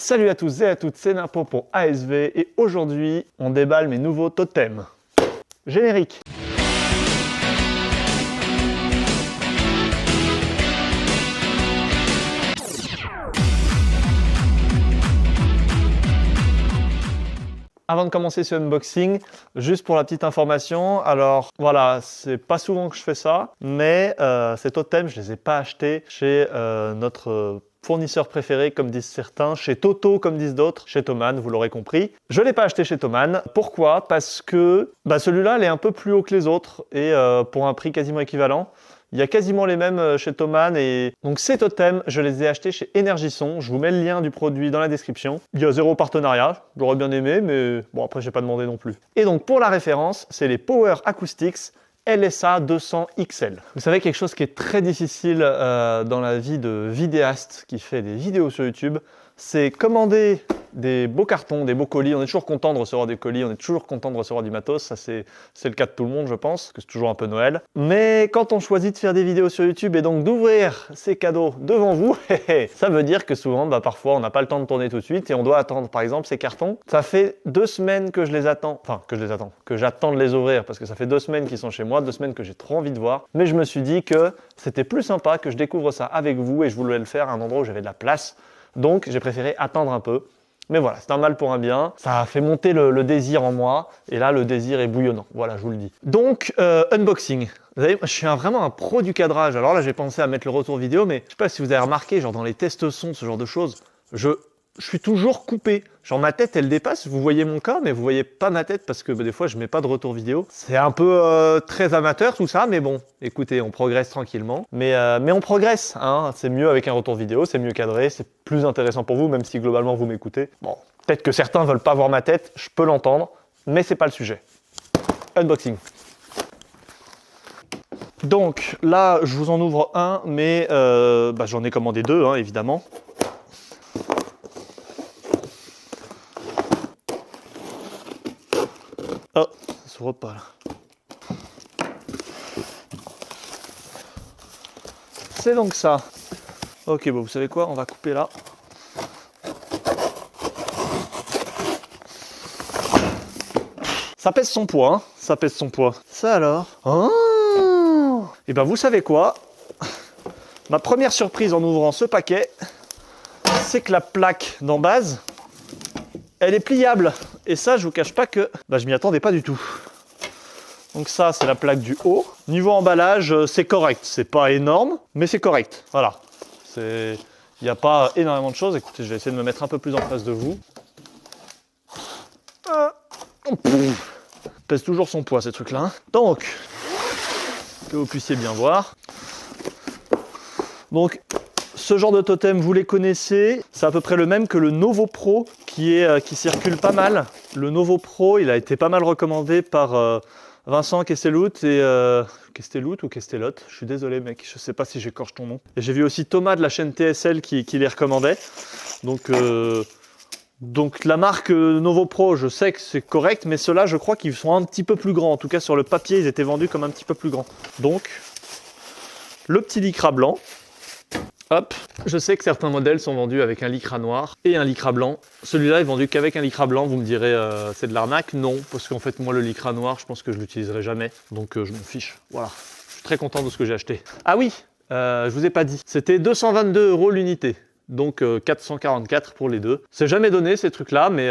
Salut à tous et à toutes, c'est Napo pour ASV et aujourd'hui on déballe mes nouveaux totems. Générique. Avant de commencer ce unboxing, juste pour la petite information, alors voilà, c'est pas souvent que je fais ça, mais ces totems, je les ai pas achetés chez notre fournisseur préféré, comme disent certains, chez Toto, comme disent d'autres, chez Thomann, vous l'aurez compris. Je l'ai pas acheté chez Thomann. Pourquoi? Parce que celui-là, il est un peu plus haut que les autres et pour un prix quasiment équivalent. Il y a quasiment les mêmes chez Thomann et donc ces totems, je les ai achetés chez Energisson. Je vous mets le lien du produit dans la description. Il y a 0 partenariat, j'aurais bien aimé, mais bon après j'ai pas demandé non plus. Et donc pour la référence, c'est les Power Acoustics LSA 200 XL. Vous savez, quelque chose qui est très difficile dans la vie de vidéaste qui fait des vidéos sur YouTube, c'est commander des beaux cartons, des beaux colis. On est toujours content de recevoir des colis, on est toujours content de recevoir du matos. Ça, c'est le cas de tout le monde, je pense, que c'est toujours un peu Noël. Mais quand on choisit de faire des vidéos sur YouTube et donc d'ouvrir ces cadeaux devant vous, ça veut dire que souvent, parfois, on n'a pas le temps de tourner tout de suite et on doit attendre, par exemple, ces cartons. Ça fait 2 semaines que je les attends, que j'attends de les ouvrir parce que ça fait 2 semaines qu'ils sont chez moi, 2 semaines que j'ai trop envie de voir. Mais je me suis dit que c'était plus sympa que je découvre ça avec vous et je voulais le faire à un endroit où j'avais de la place. Donc, j'ai préféré attendre un peu. Mais voilà, c'est un mal pour un bien. Ça a fait monter le désir en moi. Et là, le désir est bouillonnant. Voilà, je vous le dis. Donc, unboxing. Vous savez, je suis vraiment un pro du cadrage. Alors là, j'ai pensé à mettre le retour vidéo, mais je sais pas si vous avez remarqué, genre dans les tests son, ce genre de choses, je suis toujours coupé. Genre ma tête, elle dépasse. Vous voyez mon cas, mais vous voyez pas ma tête parce que des fois, je mets pas de retour vidéo. C'est un peu très amateur tout ça, mais bon, écoutez, on progresse tranquillement. Mais on progresse, hein. C'est mieux avec un retour vidéo, c'est mieux cadré, c'est plus intéressant pour vous, même si globalement vous m'écoutez. Bon, peut-être que certains veulent pas voir ma tête, je peux l'entendre, mais c'est pas le sujet. Unboxing. Donc là, je vous en ouvre un, mais j'en ai commandé 2, hein, évidemment. Oh, ça s'ouvre pas là. C'est donc ça. Ok, bon, vous savez quoi, on va couper là. Ça pèse son poids, hein. Ça pèse son poids. Ça alors. Oh. Et ben vous savez quoi? Ma première surprise en ouvrant ce paquet, c'est que la plaque d'en base, elle est pliable. Et ça, je vous cache pas que je m'y attendais pas du tout. Donc ça, c'est la plaque du haut. Niveau emballage, c'est correct. C'est pas énorme, mais c'est correct. Voilà. Il n'y a pas énormément de choses. Écoutez, je vais essayer de me mettre un peu plus en face de vous. Pèse toujours son poids, ces trucs-là. Hein. Donc, que vous puissiez bien voir. Donc, ce genre de totem, vous les connaissez. C'est à peu près le même que le Novo Pro qui circule pas mal. Le Novo Pro, il a été pas mal recommandé par Vincent Kestelout et Kestelout ou Kestelotte. Je suis désolé mec, je sais pas si j'écorche ton nom. Et j'ai vu aussi Thomas de la chaîne TSL qui les recommandait. Donc la marque Novo Pro, je sais que c'est correct, mais ceux-là, je crois qu'ils sont un petit peu plus grands. En tout cas, sur le papier, ils étaient vendus comme un petit peu plus grands. Donc, le petit lycra blanc. Hop, je sais que certains modèles sont vendus avec un lycra noir et un lycra blanc. Celui-là est vendu qu'avec un lycra blanc. Vous me direz, c'est de l'arnaque? Non, parce qu'en fait, moi, le lycra noir, je pense que je l'utiliserai jamais. Donc, je m'en fiche. Voilà, je suis très content de ce que j'ai acheté. Ah oui, je vous ai pas dit. C'était 222 € l'unité. Donc 444 pour les deux. C'est jamais donné ces trucs-là, mais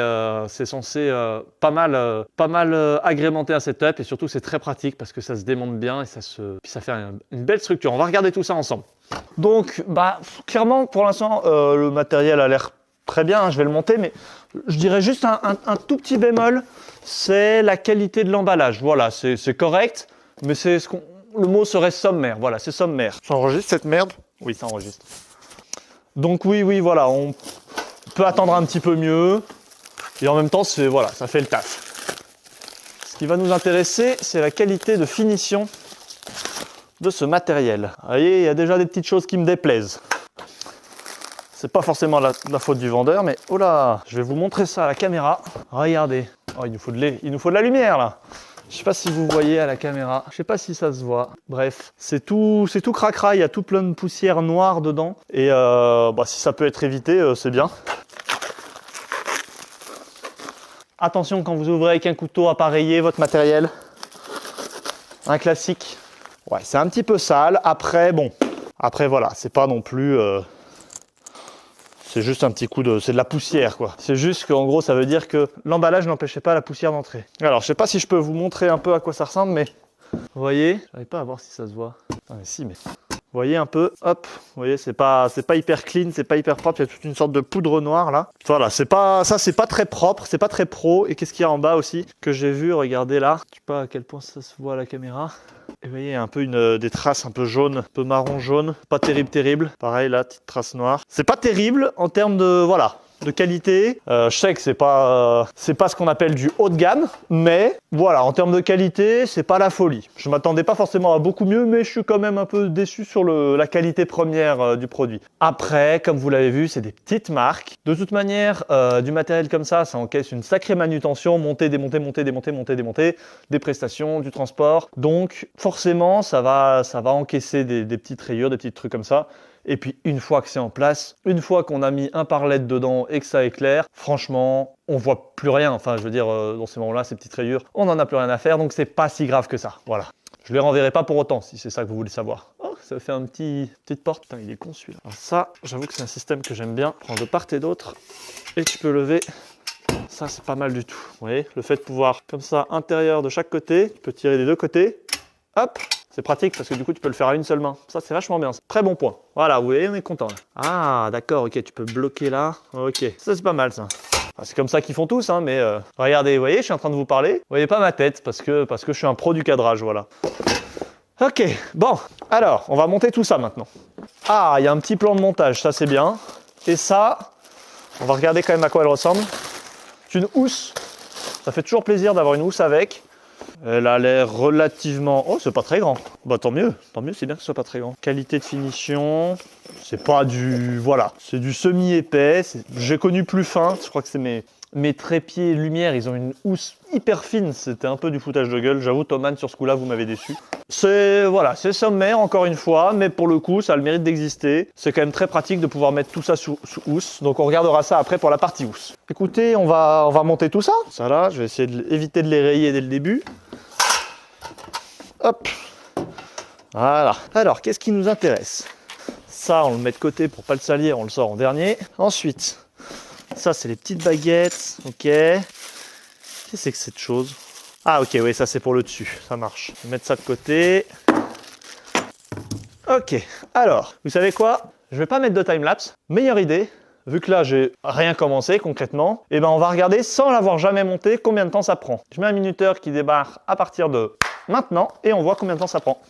c'est censé pas mal agrémenter un setup et surtout c'est très pratique parce que ça se démonte bien et ça fait une belle structure. On va regarder tout ça ensemble. Donc clairement pour l'instant le matériel a l'air très bien, hein, je vais le monter, mais je dirais juste un tout petit bémol, c'est la qualité de l'emballage. Voilà, c'est correct, mais le mot serait sommaire. Voilà, c'est sommaire. Ça enregistre cette merde? Oui, ça enregistre. Donc oui, voilà, on peut attendre un petit peu mieux. Et en même temps, ça fait le taf. Ce qui va nous intéresser, c'est la qualité de finition de ce matériel. Vous voyez, il y a déjà des petites choses qui me déplaisent. C'est pas forcément la faute du vendeur, mais oh là, je vais vous montrer ça à la caméra. Regardez. Oh, il nous faut de la lumière là. Je sais pas si vous voyez à la caméra, je sais pas si ça se voit. Bref, c'est tout cracra, il y a tout plein de poussière noire dedans. Et si ça peut être évité, c'est bien. Attention quand vous ouvrez avec un couteau à pas rayer votre matériel. Un classique. Ouais, c'est un petit peu sale. Après, bon. Après, voilà, c'est pas non plus... c'est juste un petit coup de... C'est de la poussière, quoi. C'est juste qu'en gros, ça veut dire que l'emballage n'empêchait pas la poussière d'entrer. Alors, je sais pas si je peux vous montrer un peu à quoi ça ressemble, mais... Vous voyez? J'arrive pas à voir si ça se voit. Ah, mais si, mais... Vous voyez un peu, hop, vous voyez, c'est pas hyper clean, c'est pas hyper propre, il y a toute une sorte de poudre noire là. Voilà, c'est pas très propre, c'est pas très pro. Et qu'est-ce qu'il y a en bas aussi que j'ai vu, regardez là, je sais pas à quel point ça se voit à la caméra. Et vous voyez, il y a un peu des traces un peu jaunes, un peu marron jaune, pas terrible. Pareil là, petite trace noire. C'est pas terrible en termes de, voilà, de qualité. Je sais que c'est pas ce qu'on appelle du haut de gamme, mais voilà, en termes de qualité, c'est pas la folie. Je m'attendais pas forcément à beaucoup mieux, mais je suis quand même un peu déçu sur la qualité première du produit. Après, comme vous l'avez vu, c'est des petites marques. De toute manière, du matériel comme ça encaisse une sacrée manutention, monter, démonter, des prestations, du transport. Donc forcément, ça va encaisser des petites rayures, des petits trucs comme ça. Et puis une fois que c'est en place, une fois qu'on a mis un parlette dedans et que ça éclaire, franchement, on voit plus rien. Enfin, je veux dire, dans ces moments-là, ces petites rayures, on n'en a plus rien à faire, donc c'est pas si grave que ça. Voilà. Je les renverrai pas pour autant, si c'est ça que vous voulez savoir. Oh, ça fait une petite porte. Putain, il est con celui-là. Alors ça, j'avoue que c'est un système que j'aime bien. Prends de part et d'autre, et tu peux lever. Ça, c'est pas mal du tout. Vous voyez, le fait de pouvoir, comme ça, intérieur de chaque côté, tu peux tirer des deux côtés. Hop! C'est pratique parce que du coup, tu peux le faire à une seule main. Ça, c'est vachement bien. Très bon point. Voilà, vous voyez, on est content. Là. Ah, d'accord, ok, tu peux bloquer là. Ok, ça, c'est pas mal, ça. Enfin, c'est comme ça qu'ils font tous, hein, mais regardez, vous voyez, je suis en train de vous parler. Vous voyez pas ma tête parce que je suis un pro du cadrage, voilà. Ok, bon, alors, on va monter tout ça maintenant. Ah, il y a un petit plan de montage, ça, c'est bien. Et ça, on va regarder quand même à quoi elle ressemble. C'est une housse. Ça fait toujours plaisir d'avoir une housse avec. Elle a l'air relativement... Oh, c'est pas très grand. Bah tant mieux, c'est bien que ce soit pas très grand. Qualité de finition, c'est pas du... Voilà, c'est du semi-épais. J'ai connu plus fin, je crois que c'est mes trépieds lumière, ils ont une housse hyper fine. C'était un peu du foutage de gueule. J'avoue, Thomann, sur ce coup-là, vous m'avez déçu. Voilà, c'est sommaire, encore une fois, mais pour le coup, ça a le mérite d'exister. C'est quand même très pratique de pouvoir mettre tout ça sous housse. Donc on regardera ça après pour la partie housse. Écoutez, on va monter tout ça. Ça là, je vais essayer d'éviter de les rayer dès le début. Hop. Voilà. Alors, qu'est-ce qui nous intéresse? Ça, on le met de côté pour pas le salir, on le sort en dernier. Ensuite, ça, c'est les petites baguettes. Ok. Qu'est-ce que c'est que cette chose? Ah, ok, oui, ça, c'est pour le dessus. Ça marche. Je vais mettre ça de côté. Ok. Alors, vous savez quoi? Je vais pas mettre de time-lapse. Meilleure idée. Vu que là, j'ai rien commencé concrètement, et ben on va regarder sans l'avoir jamais monté combien de temps ça prend. Je mets un minuteur qui démarre à partir de maintenant et on voit combien de temps ça prend.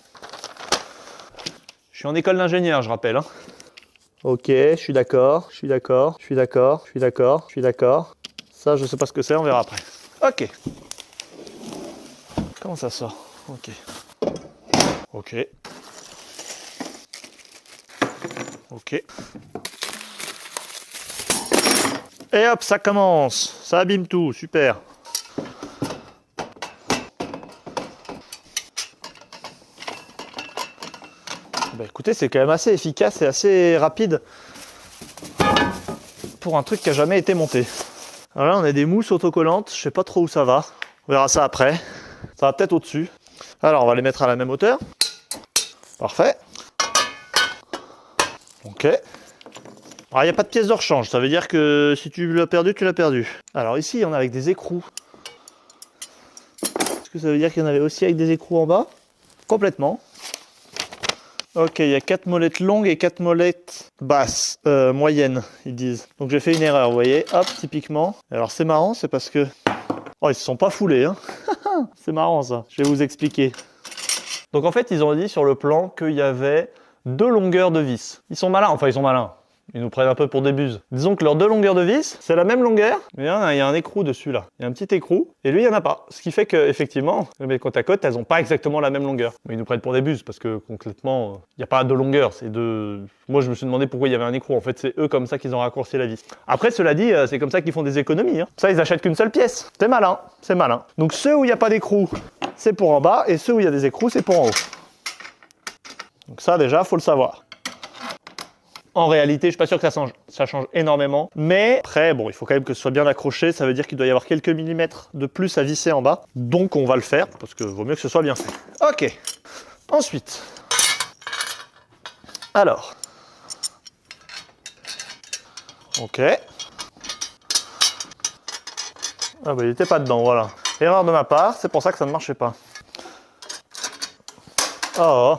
Je suis en école d'ingénieur, je rappelle. Hein. Ok, je suis d'accord. Ça, je sais pas ce que c'est, on verra après. Ok. Comment ça sort? Ok. Ok. Ok. Et hop, ça commence. Ça abîme tout, super. Bah écoutez, c'est quand même assez efficace et assez rapide pour un truc qui n'a jamais été monté. Alors là, on a des mousses autocollantes. Je sais pas trop où ça va. On verra ça après. Ça va peut-être au-dessus. Alors, on va les mettre à la même hauteur. Parfait. Ok. Alors, il n'y a pas de pièce de rechange, ça veut dire que si tu l'as perdu, tu l'as perdu. Alors ici, il y en a avec des écrous. Est-ce que ça veut dire qu'il y en avait aussi avec des écrous en bas? Complètement. Ok, il y a 4 molettes longues et 4 molettes basses, moyennes, ils disent. Donc j'ai fait une erreur, vous voyez, hop, typiquement. Alors c'est marrant, c'est parce que... Oh, ils se sont pas foulés, hein. C'est marrant ça, je vais vous expliquer. Donc en fait, ils ont dit sur le plan qu'il y avait 2 longueurs de vis. Ils sont malins, enfin ils sont malins. Ils nous prennent un peu pour des buses. Disons que leurs 2 longueurs de vis, c'est la même longueur, mais il y a un écrou dessus là. Il y a un petit écrou, et lui il n'y en a pas. Ce qui fait qu'effectivement, les côte à côte, elles n'ont pas exactement la même longueur. Mais ils nous prennent pour des buses, parce que concrètement, il n'y a pas de longueur. C'est de... Moi je me suis demandé pourquoi il y avait un écrou. En fait, c'est eux comme ça qu'ils ont raccourci la vis. Après, cela dit, c'est comme ça qu'ils font des économies. Hein. Ça, ils achètent qu'une seule pièce. C'est malin, c'est malin. Donc ceux où il n'y a pas d'écrou, c'est pour en bas, et ceux où il y a des écrous, c'est pour en haut. Donc ça déjà, faut le savoir. En réalité, je suis pas sûr que ça change énormément. Mais après, bon, il faut quand même que ce soit bien accroché. Ça veut dire qu'il doit y avoir quelques millimètres de plus à visser en bas. Donc on va le faire, parce que vaut mieux que ce soit bien fait. Ok. Ensuite. Alors. Ok. Ah bah il était pas dedans, voilà. Erreur de ma part, c'est pour ça que ça ne marchait pas. Oh.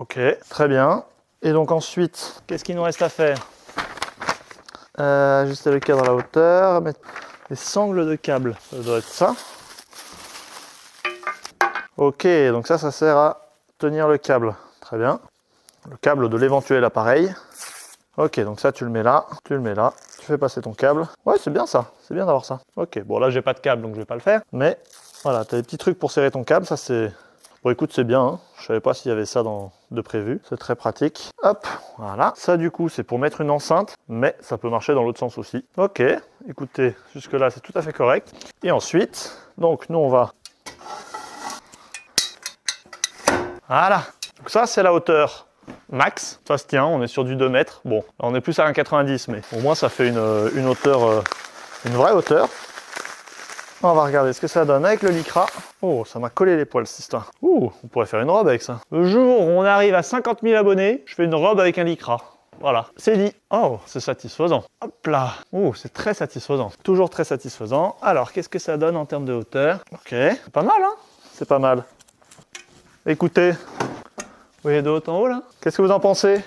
Ok, très bien. Et donc ensuite, qu'est-ce qu'il nous reste à faire? Ajuster le cadre à la hauteur, mettre les sangles de câble, ça doit être ça. Ok, donc ça sert à tenir le câble. Très bien. Le câble de l'éventuel appareil. Ok, donc ça tu le mets là, tu le mets là, tu fais passer ton câble. Ouais, c'est bien ça, c'est bien d'avoir ça. Ok, bon là j'ai pas de câble donc je vais pas le faire. Mais voilà, tu as des petits trucs pour serrer ton câble, ça c'est... Bon écoute, c'est bien, hein. Je savais pas s'il y avait ça de prévu, c'est très pratique. Hop, voilà. Ça du coup c'est pour mettre une enceinte, mais ça peut marcher dans l'autre sens aussi. Ok, écoutez, jusque là c'est tout à fait correct. Et ensuite, donc nous on va... Voilà, donc ça c'est la hauteur max, ça se tient, on est sur du 2 mètres. Bon, là, on est plus à 1,90 mais au moins ça fait une hauteur, une vraie hauteur. On va regarder ce que ça donne avec le lycra. Oh, ça m'a collé les poils cette histoire. Ouh, on pourrait faire une robe avec ça. Le jour où on arrive à 50 000 abonnés, je fais une robe avec un lycra. Voilà, c'est dit. Oh, c'est satisfaisant. Hop là. Oh, c'est très satisfaisant. Toujours très satisfaisant. Alors, qu'est-ce que ça donne en termes de hauteur? Ok, c'est pas mal, hein? C'est pas mal. Écoutez, vous voyez de haut en haut là? Qu'est-ce que vous en pensez?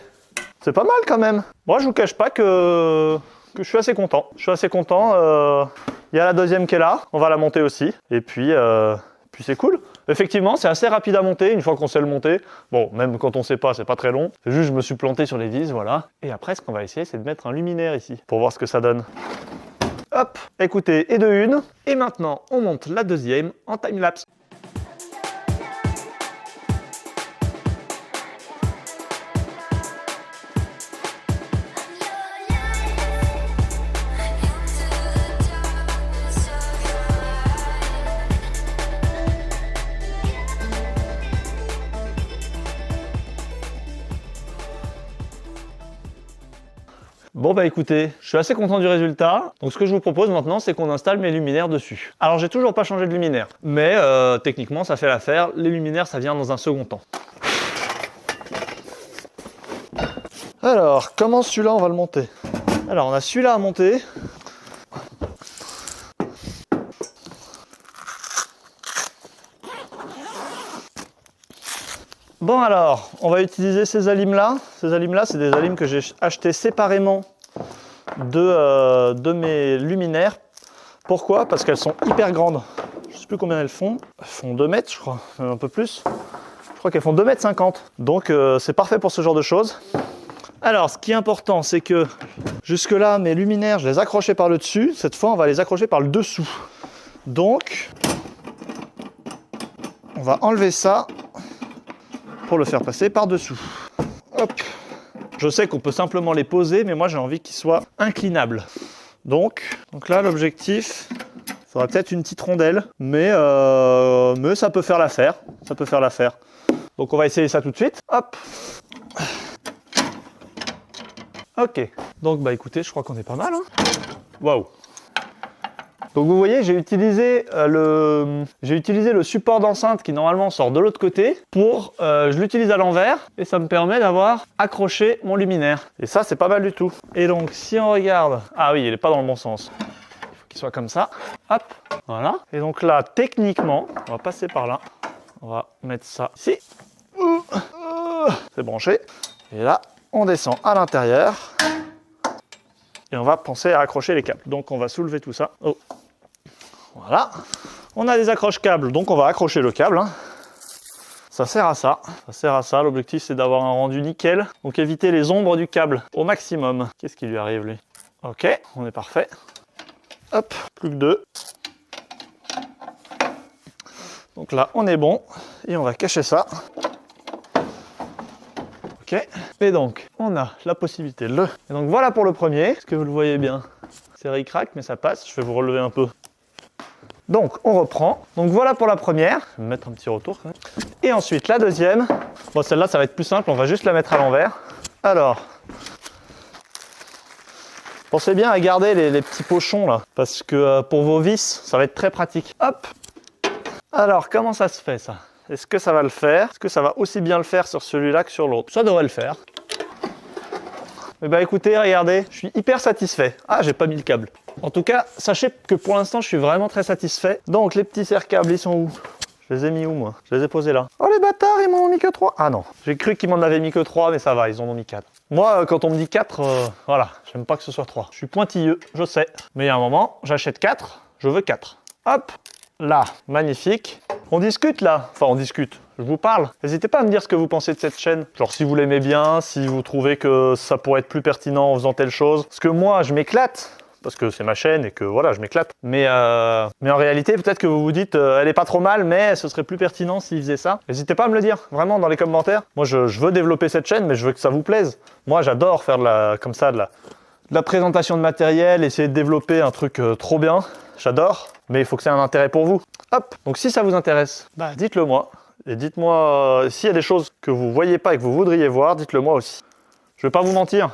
C'est pas mal quand même. Moi, je vous cache pas que je suis assez content. Je suis assez content. Il y a la deuxième qui est là, on va la monter aussi. Et puis c'est cool. Effectivement, c'est assez rapide à monter une fois qu'on sait le monter. Bon, même quand on sait pas, c'est pas très long. C'est juste, je me suis planté sur les vis, voilà. Et après, ce qu'on va essayer, c'est de mettre un luminaire ici pour voir ce que ça donne. Hop, écoutez, et de une. Et maintenant, on monte la deuxième en time-lapse. Bon bah écoutez, je suis assez content du résultat. Donc ce que je vous propose maintenant, c'est qu'on installe mes luminaires dessus. Alors j'ai toujours pas changé de luminaire, mais techniquement ça fait l'affaire. Les luminaires, ça vient dans un second temps. Alors, comment celui-là on va le monter? Alors on a celui-là à monter. Bon alors, on va utiliser ces alimes-là. Ces alimes-là, c'est des alimes que j'ai achetées séparément de mes luminaires. Pourquoi? Parce qu'elles sont hyper grandes. Je ne sais plus combien elles font. Elles font 2 mètres, je crois, même un peu plus. Je crois qu'elles font 2,50 m. Donc c'est parfait pour ce genre de choses. Alors, ce qui est important, c'est que jusque-là, mes luminaires, je les accrochais par le dessus. Cette fois, on va les accrocher par le dessous. Donc, on va enlever ça pour le faire passer par-dessous. Hop. Je sais qu'on peut simplement les poser, mais moi j'ai envie qu'ils soient inclinables. Donc là, l'objectif, il faudra peut-être une petite rondelle, mais ça peut faire l'affaire. Ça peut faire l'affaire. Donc on va essayer ça tout de suite. Hop. Ok. Donc bah écoutez, je crois qu'on est pas mal. Hein. Waouh. Donc vous voyez, j'ai utilisé le support d'enceinte qui normalement sort de l'autre côté pour, je l'utilise à l'envers et ça me permet d'avoir accroché mon luminaire. Et ça, c'est pas mal du tout. Et donc si on regarde, ah oui, il est pas dans le bon sens. Il faut qu'il soit comme ça. Hop, voilà. Et donc là, techniquement, on va passer par là. On va mettre ça ici. C'est branché. Et là, on descend à l'intérieur. Et on va penser à accrocher les câbles. Donc on va soulever tout ça. Oh. Voilà. On a des accroches câbles, donc on va accrocher le câble. Hein. Ça sert à ça. Ça sert à ça. L'objectif, c'est d'avoir un rendu nickel. Donc éviter les ombres du câble au maximum. Qu'est-ce qui lui arrive, lui? Ok, on est parfait. Hop, plus que 2. Donc là, on est bon. Et on va cacher ça. Ok. Et donc, on a la possibilité de le... Et donc voilà pour le premier. Est-ce que vous le voyez bien? C'est ric-rac, mais ça passe. Je vais vous relever un peu. Donc, on reprend. Donc voilà pour la première. Je vais mettre un petit retour quand même. Et ensuite, la deuxième. Bon, celle-là, ça va être plus simple. On va juste la mettre à l'envers. Alors, pensez bien à garder les petits pochons là, parce que pour vos vis, ça va être très pratique. Hop. Alors, comment ça se fait ça? Est-ce que ça va le faire? Est-ce que ça va aussi bien le faire sur celui-là que sur l'autre? Ça devrait le faire. Eh ben écoutez, regardez, je suis hyper satisfait. Ah, j'ai pas mis le câble. En tout cas, sachez que pour l'instant, je suis vraiment très satisfait. Donc, les petits serre-câbles, ils sont où? Je les ai mis où, moi? Je les ai posés là. Oh, les bâtards, ils m'en ont mis que 3. Ah non, j'ai cru qu'ils m'en avaient mis que 3, mais ça va, ils en ont mis 4. Moi, quand on me dit 4, voilà, j'aime pas que ce soit 3. Je suis pointilleux, je sais. Mais il y a un moment, j'achète 4, je veux 4. Hop, là, magnifique. On discute là, enfin on discute, je vous parle. N'hésitez pas à me dire ce que vous pensez de cette chaîne. Genre si vous l'aimez bien, si vous trouvez que ça pourrait être plus pertinent en faisant telle chose. Parce que moi, je m'éclate. Parce que c'est ma chaîne et que voilà, je m'éclate. Mais en réalité, peut-être que vous vous dites, elle est pas trop mal, mais ce serait plus pertinent s'il faisait ça. N'hésitez pas à me le dire, vraiment, dans les commentaires. Moi, je veux développer cette chaîne, mais je veux que ça vous plaise. Moi, j'adore faire de la présentation de matériel, essayer de développer un truc trop bien. J'adore, mais il faut que ça ait un intérêt pour vous. Hop, donc si ça vous intéresse, bah, dites-le moi. Et dites-moi s'il y a des choses que vous voyez pas et que vous voudriez voir, dites-le moi aussi. Je vais pas vous mentir.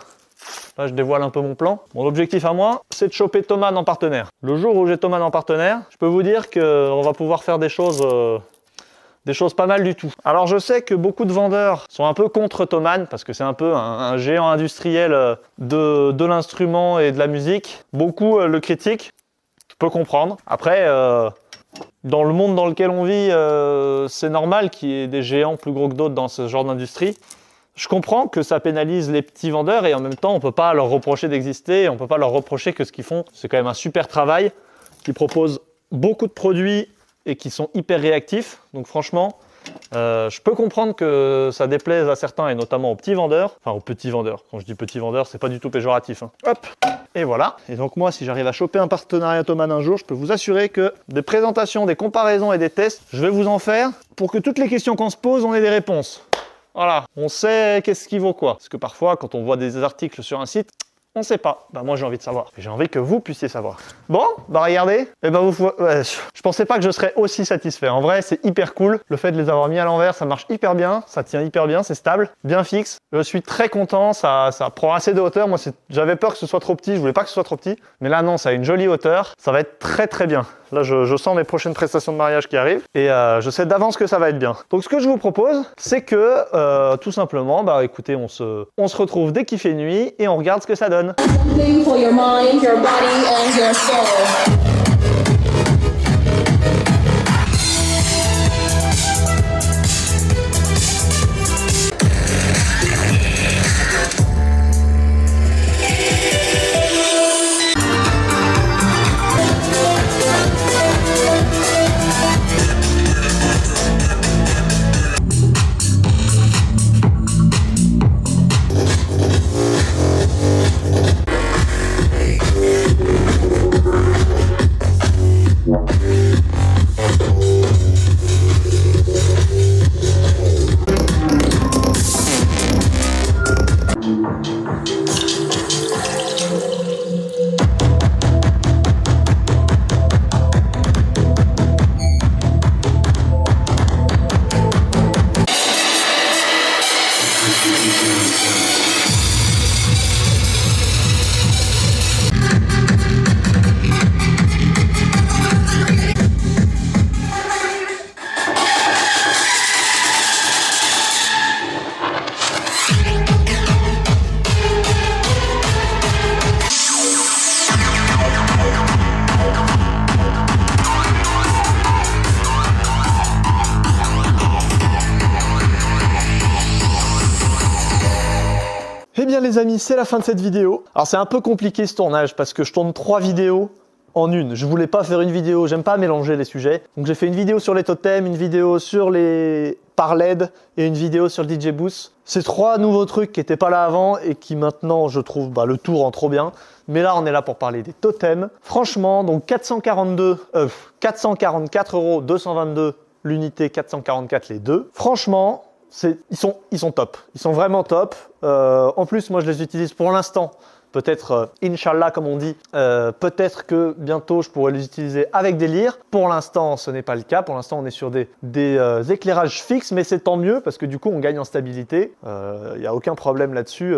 Là, je dévoile un peu mon plan. Mon objectif à moi, c'est de choper Thomann en partenaire. Le jour où j'ai Thomann en partenaire, je peux vous dire qu'on va pouvoir faire des choses pas mal du tout. Alors, je sais que beaucoup de vendeurs sont un peu contre Thomann parce que c'est un peu un géant industriel de l'instrument et de la musique. Beaucoup le critiquent. Je peux comprendre. Après, dans le monde dans lequel on vit, c'est normal qu'il y ait des géants plus gros que d'autres dans ce genre d'industrie. Je comprends que ça pénalise les petits vendeurs et en même temps, on ne peut pas leur reprocher d'exister, on ne peut pas leur reprocher que ce qu'ils font, c'est quand même un super travail, qu'ils proposent beaucoup de produits et qui sont hyper réactifs. Donc franchement, je peux comprendre que ça déplaise à certains et notamment aux petits vendeurs. Enfin, aux petits vendeurs. Quand je dis petits vendeurs, c'est pas du tout péjoratif. Hein. Hop. Et voilà. Et donc moi, si j'arrive à choper un partenariat Thomann un jour, je peux vous assurer que des présentations, des comparaisons et des tests, je vais vous en faire pour que toutes les questions qu'on se pose, on ait des réponses. Voilà, on sait qu'est-ce qui vaut quoi. Parce que parfois, quand on voit des articles sur un site, on sait pas. Bah moi j'ai envie de savoir. J'ai envie que vous puissiez savoir. Bon, bah regardez. Et ben je pensais pas que je serais aussi satisfait. En vrai, c'est hyper cool. Le fait de les avoir mis à l'envers, ça marche hyper bien. Ça tient hyper bien, c'est stable, bien fixe. Je suis très content. Ça prend assez de hauteur. Moi, j'avais peur que ce soit trop petit. Je voulais pas que ce soit trop petit. Mais là, non, ça a une jolie hauteur. Ça va être très très bien. Là, je sens mes prochaines prestations de mariage qui arrivent. Et je sais d'avance que ça va être bien. Donc, ce que je vous propose, c'est que tout simplement, bah écoutez, on se retrouve dès qu'il fait nuit et on regarde ce que ça donne. Something for your mind, your body, and your soul. Eh bien les amis, c'est la fin de cette vidéo. Alors c'est un peu compliqué ce tournage parce que je tourne 3 vidéos en une. Je voulais pas faire une vidéo, j'aime pas mélanger les sujets. Donc j'ai fait une vidéo sur les totems, une vidéo sur les par LED et une vidéo sur le DJ Boost. C'est 3 nouveaux trucs qui n'étaient pas là avant et qui maintenant je trouve le tout rend trop bien. Mais là on est là pour parler des totems. Franchement, donc 444 €, 222 l'unité, 444 les deux. Franchement, ils sont top. Ils sont vraiment top. En plus, moi je les utilise pour l'instant peut-être, Inch'Allah comme on dit, peut-être que bientôt je pourrai les utiliser avec des lyres. Pour l'instant, ce n'est pas le cas. Pour l'instant, on est sur des éclairages fixes, mais c'est tant mieux parce que du coup, on gagne en stabilité. Il n'y a aucun problème là-dessus.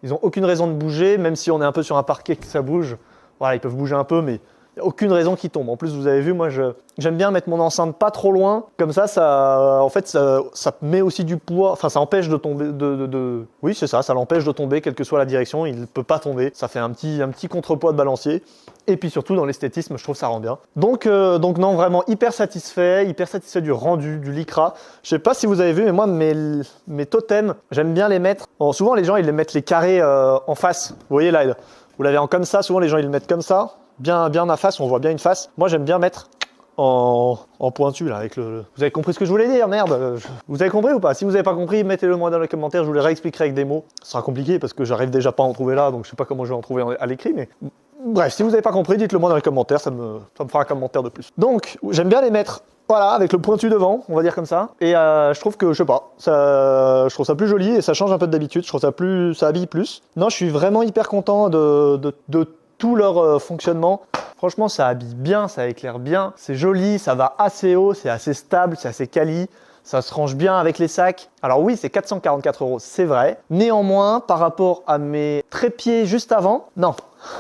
Ils n'ont aucune raison de bouger, même si on est un peu sur un parquet que ça bouge. Voilà, ils peuvent bouger un peu, mais il n'y a aucune raison qu'ils tombent. En plus, vous avez vu, moi, j'aime bien mettre mon enceinte pas trop loin. Comme ça, en fait, ça met aussi du poids. Enfin, ça empêche de tomber. Oui, c'est ça l'empêche de tomber, quelle que soit la direction. Il ne peut pas tomber. Ça fait un petit contrepoids de balancier. Et puis surtout, dans l'esthétisme, je trouve ça rend bien. Donc non, vraiment hyper satisfait du rendu, du lycra. Je sais pas si vous avez vu, mais moi, mes totems, j'aime bien les mettre. Bon, souvent, les gens, ils les mettent les carrés en face. Vous voyez là, vous l'avez en comme ça. Souvent, les gens, ils le mettent comme ça. Bien à face, on voit bien une face. Moi, j'aime bien mettre en pointu, là, avec le... Vous avez compris ce que je voulais dire, merde. Vous avez compris ou pas? Si vous n'avez pas compris, mettez-le moi dans les commentaires, je vous les réexpliquerai avec des mots. Ce sera compliqué parce que j'arrive déjà pas à en trouver là, donc je sais pas comment je vais en trouver à l'écrit, mais... Bref, si vous n'avez pas compris, dites-le moi dans les commentaires, ça me fera un commentaire de plus. Donc, j'aime bien les mettre, voilà, avec le pointu devant, on va dire comme ça. Et je trouve que, je sais pas, je trouve ça plus joli et ça change un peu d'habitude, je trouve ça habille plus. Non, je suis vraiment hyper content de tout leur fonctionnement. Franchement, ça habille bien, ça éclaire bien, c'est joli, ça va assez haut, c'est assez stable, c'est assez quali. Ça se range bien avec les sacs. Alors oui, c'est 444 €, c'est vrai. Néanmoins, par rapport à mes trépieds juste avant, non.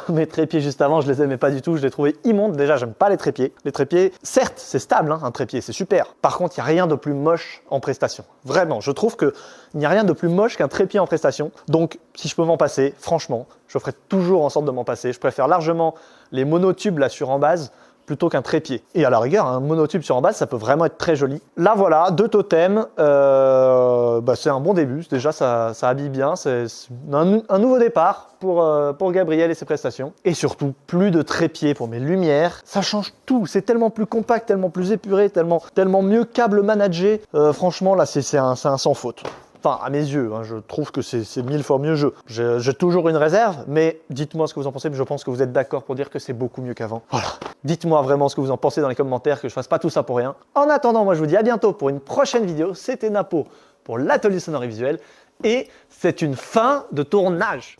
Mes trépieds juste avant, je les aimais pas du tout, je les trouvais immondes. Déjà, j'aime pas les trépieds. Les trépieds, certes, c'est stable, hein, un trépied, c'est super. Par contre, il n'y a rien de plus moche en prestation. Vraiment, je trouve qu'il n'y a rien de plus moche qu'un trépied en prestation. Donc, si je peux m'en passer, franchement, je ferai toujours en sorte de m'en passer. Je préfère largement les monotubes là sur en base plutôt qu'un trépied. Et à la rigueur, un monotube sur en base, ça peut vraiment être très joli. Là, voilà, 2 totems. C'est un bon début. Déjà, ça habille bien. C'est un nouveau départ pour Gabriel et ses prestations. Et surtout, plus de trépied pour mes lumières. Ça change tout. C'est tellement plus compact, tellement plus épuré, tellement mieux câble managé. Franchement, là, c'est un sans faute. Enfin, à mes yeux, hein, je trouve que c'est 1000 fois mieux. J'ai toujours une réserve, mais dites-moi ce que vous en pensez. Je pense que vous êtes d'accord pour dire que c'est beaucoup mieux qu'avant. Voilà. Dites-moi vraiment ce que vous en pensez dans les commentaires, que je fasse pas tout ça pour rien. En attendant, moi je vous dis à bientôt pour une prochaine vidéo. C'était Napo pour l'atelier sonore et visuel. Et c'est une fin de tournage.